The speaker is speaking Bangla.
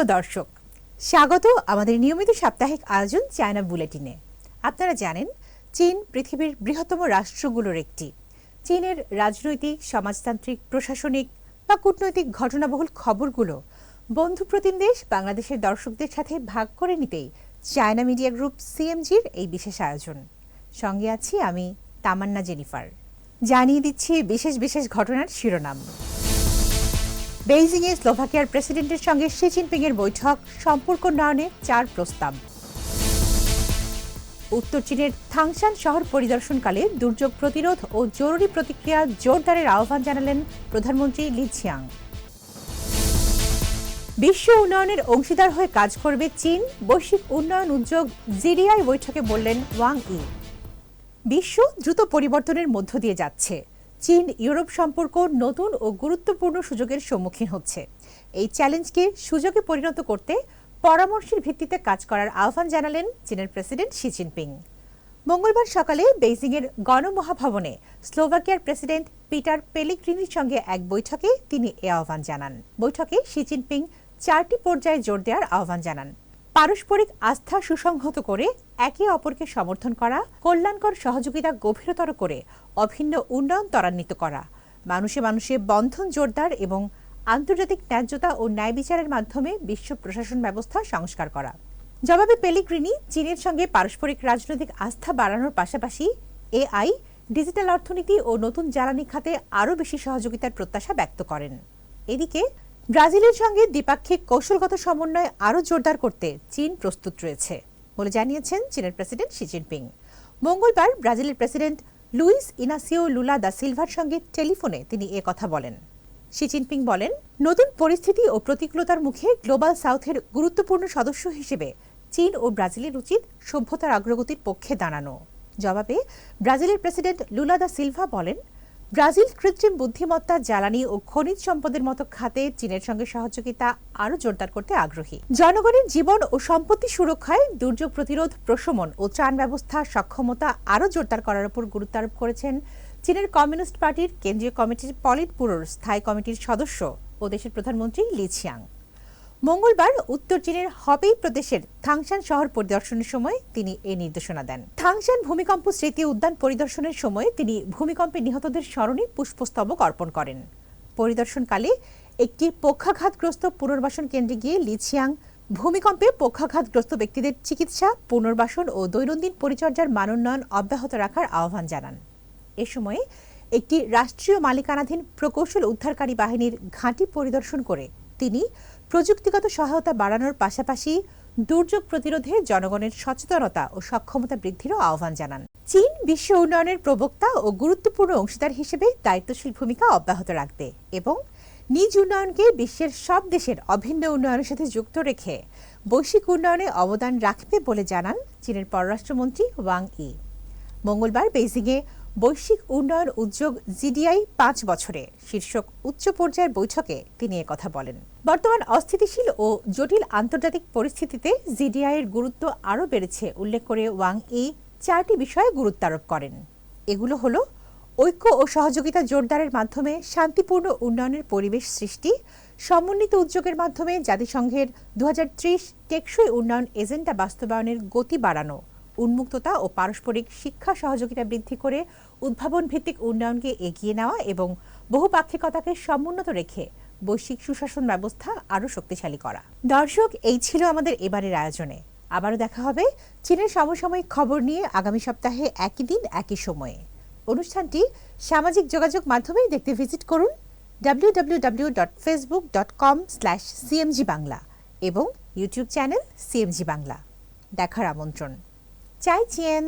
প্রিয় দর্শক, স্বাগত আমাদের নিয়মিত সাপ্তাহিক আয়োজন চায়না বুলেটিনে। আপনারা জানেন, চীন পৃথিবীর বৃহত্তম রাষ্ট্রগুলোর একটি। চীনের রাজনৈতিক, সমাজতান্ত্রিক, প্রশাসনিক বা কূটনৈতিক ঘটনাবহুল খবরগুলো বন্ধুপ্রতিম দেশ বাংলাদেশের দর্শকদের সাথে ভাগ করে নিতেই চায়না মিডিয়া গ্রুপ সিএমজির এই বিশেষ আয়োজন। সঙ্গে আছি আমি তামান্না জেনিফার। জানিয়ে দিচ্ছি বিশেষ বিশেষ ঘটনার শিরোনাম। বেইজিংয়ে স্লোভাকিয়ার প্রেসিডেন্টের সঙ্গে শি জিনপিংয়ের বৈঠক, সম্পর্ক উন্নয়নে 4 প্রস্তাব। উত্তর চীনের থাংশান শহর পরিদর্শনকালে দুর্যোগ প্রতিরোধ ও জরুরি প্রতিক্রিয়া জোরদারের আহ্বান জানালেন প্রধানমন্ত্রী লি ছিয়াং। বিশ্ব উন্নয়নের অংশীদার হয়ে কাজ করবে চীন, বৈশ্বিক উন্নয়ন উদ্যোগ জিডিআই বৈঠকে বললেন ওয়াং ই। বিশ্ব দ্রুত পরিবর্তনের মধ্য দিয়ে যাচ্ছে। চীন ইউরোপ সম্পর্ক নতুন ও গুরুত্বপূর্ণ সুযোগের সম্মুখীন হচ্ছে। এই চ্যালেঞ্জকে সুযোগে পরিণত করতে পরামর্শের ভিত্তিতে কাজ করার আহ্বান জানালেন চীনের প্রেসিডেন্ট শি জিনপিং। মঙ্গলবার সকালে বেইজিংয়ের গণমহাভবনে স্লোভাকিয়ার প্রেসিডেন্ট পিটার পেলিগ্রিনির সঙ্গে এক বৈঠকে তিনি এ আহ্বান জানান। বৈঠকে শি জিনপিং 4টি পর্যায়ে জোর দেওয়ার আহ্বান জানান। পারস্পরিক আস্থা সুসংহত করে একে অপরকে সমর্থন করা, কল্যাণকর সহযোগিতা গভীরতর করে অভিন্ন উন্নয়ন ত্বরান্বিত করা, মানুষে মানুষে বন্ধন জোরদার এবং আন্তর্জাতিক ন্যায্যতা ও ন্যায় বিচারের মাধ্যমে বিশ্ব প্রশাসন ব্যবস্থা সংস্কার করা। জবাবে পেলিগ্রিনি চীনের সঙ্গে পারস্পরিক রাজনৈতিক আস্থা বাড়ানোর পাশাপাশি এআই, ডিজিটাল অর্থনীতি ও নতুন জ্বালানি খাতে আরও বেশি সহযোগিতার প্রত্যাশা ব্যক্ত করেন। এদিকে ব্রাজিলের সঙ্গে দ্বিপাক্ষিক কৌশলগত সমন্বয় আরও জোরদার করতে চীন প্রস্তুত রয়েছে বলে জানিয়েছেন চীনের প্রেসিডেন্ট শি জিনপিং। মঙ্গলবার ব্রাজিলের প্রেসিডেন্ট লুইস ইনাসিও লুলা দা সিলভার সঙ্গে টেলিফোনে তিনি এ কথা বলেন। শি জিনপিং বলেন, নতুন পরিস্থিতি ও প্রতিকূলতার মুখে গ্লোবাল সাউথের গুরুত্বপূর্ণ সদস্য হিসেবে চীন ও ব্রাজিলের উচিত সভ্যতার অগ্রগতির পক্ষে দাঁড়ানো। জবাবে ব্রাজিলের প্রেসিডেন্ট লুলা দা সিলভা বলেন, ব্রাজিল কৃত্রিম বুদ্ধিমত্তা, জ্বালানি ও খনিজ সম্পদের মতো খাতে চীনের সঙ্গে সহযোগিতা আরও জোরদার করতে আগ্রহী। জনগণের জীবন ও সম্পত্তি সুরক্ষায় দুর্যোগ প্রতিরোধ, প্রশমন ও ত্রাণ ব্যবস্থা সক্ষমতা আরও জোরদার করার উপর গুরুত্ব আরোপ করেছেন চীনের কমিউনিস্ট পার্টির কেন্দ্রীয় কমিটির পলিট ব্যুরোর স্থায়ী কমিটির সদস্য ও দেশের প্রধানমন্ত্রী লি ছিয়াং। মঙ্গলবার উত্তর চীনের হবেই প্রদেশের থাংশান শহর পরিদর্শনের সময় তিনি এই নির্দেশনা দেন। থাংশান ভূমিকম্প স্মৃতি উদ্যান পরিদর্শনের সময় তিনি ভূমিকম্পে নিহতদের স্মরণে পুষ্পস্তবক অর্পণ করেন। পরিদর্শনকালে একটি পক্ষাঘাতগ্রস্ত পুনর্বাসন কেন্দ্রে গিয়ে লি ছিয়াং ভূমিকম্পে পক্ষাঘাতগ্রস্ত ব্যক্তিদের চিকিৎসা, পুনর্বাসন ও দৈনন্দিন পরিচর্যার মানোন্নয়ন অব্যাহত রাখার আহ্বান জানান। এ সময়ে একটি রাষ্ট্রীয় মালিকানাধীন প্রকৌশল উদ্ধারকারী বাহিনীর ঘাঁটি পরিদর্শন করে তিনি প্রযুক্তিগত সহায়তা বাড়ানোর পাশাপাশি দুর্যোগ প্রতিরোধে জনগণের সচেতনতা ও সক্ষমতা বৃদ্ধিরও আহ্বান জানান। চীন বিশ্ব উন্নয়নের প্রবক্তা ও গুরুত্বপূর্ণ অংশীদার হিসেবে দায়িত্বশীল ভূমিকা অব্যাহত রাখবে এবং নিজ উন্নয়নকে বিশ্বের সব দেশের অভিন্ন উন্নয়নের সাথে যুক্ত রেখে বৈশ্বিক উন্নয়নে অবদান রাখবে বলে জানান চীনের পররাষ্ট্রমন্ত্রী ওয়াং ই। মঙ্গলবার বেইজিংয়ে বৈশ্বিক উন্নয়ন উদ্যোগ জিডিআই 5 বছরে শীর্ষক উচ্চ পর্যায়ের বৈঠকে তিনি কথা বলেন। বর্তমান অস্থিতিশীল ও জটিল আন্তর্জাতিক পরিস্থিতিতে জিডিআই এর গুরুত্ব আরও বেড়েছে উল্লেখ করে ওয়াং ই 4টি বিষয়ে গুরুত্ব আরোপ করেন। এগুলো হলো ঐক্য ও সহযোগিতা জোরদারের মাধ্যমে শান্তিপূর্ণ উন্নয়নের পরিবেশ সৃষ্টি, সমন্বিত উদ্যোগের মাধ্যমে জাতিসংঘের 2030 টেকসই উন্নয়ন এজেন্ডা বাস্তবায়নের গতি বাড়ানো, উন্মুক্ততা ও পারস্পরিক শিক্ষা সহযোগিতা বৃদ্ধি করে উদ্ভাবন ভিত্তিক উন্নয়নকে এগিয়ে নেওয়া এবং বহুপাক্ষিকতাকে সমুন্নত রেখে বৈশ্বিক সুশাসন ব্যবস্থা আরও শক্তিশালী করা। দর্শক, এই ছিল আমাদের এবারের আয়োজনে। আবারও দেখা হবে চীনের সমসাময়িক খবর নিয়ে আগামী সপ্তাহে একই দিন একই সময়ে। অনুষ্ঠানটি সামাজিক যোগাযোগ মাধ্যমেই দেখতে ভিজিট করুন www.facebook.com/cmg বাংলা এবং ইউটিউব চ্যানেল সিএমজি বাংলা। দেখার আমন্ত্রণ। 再见。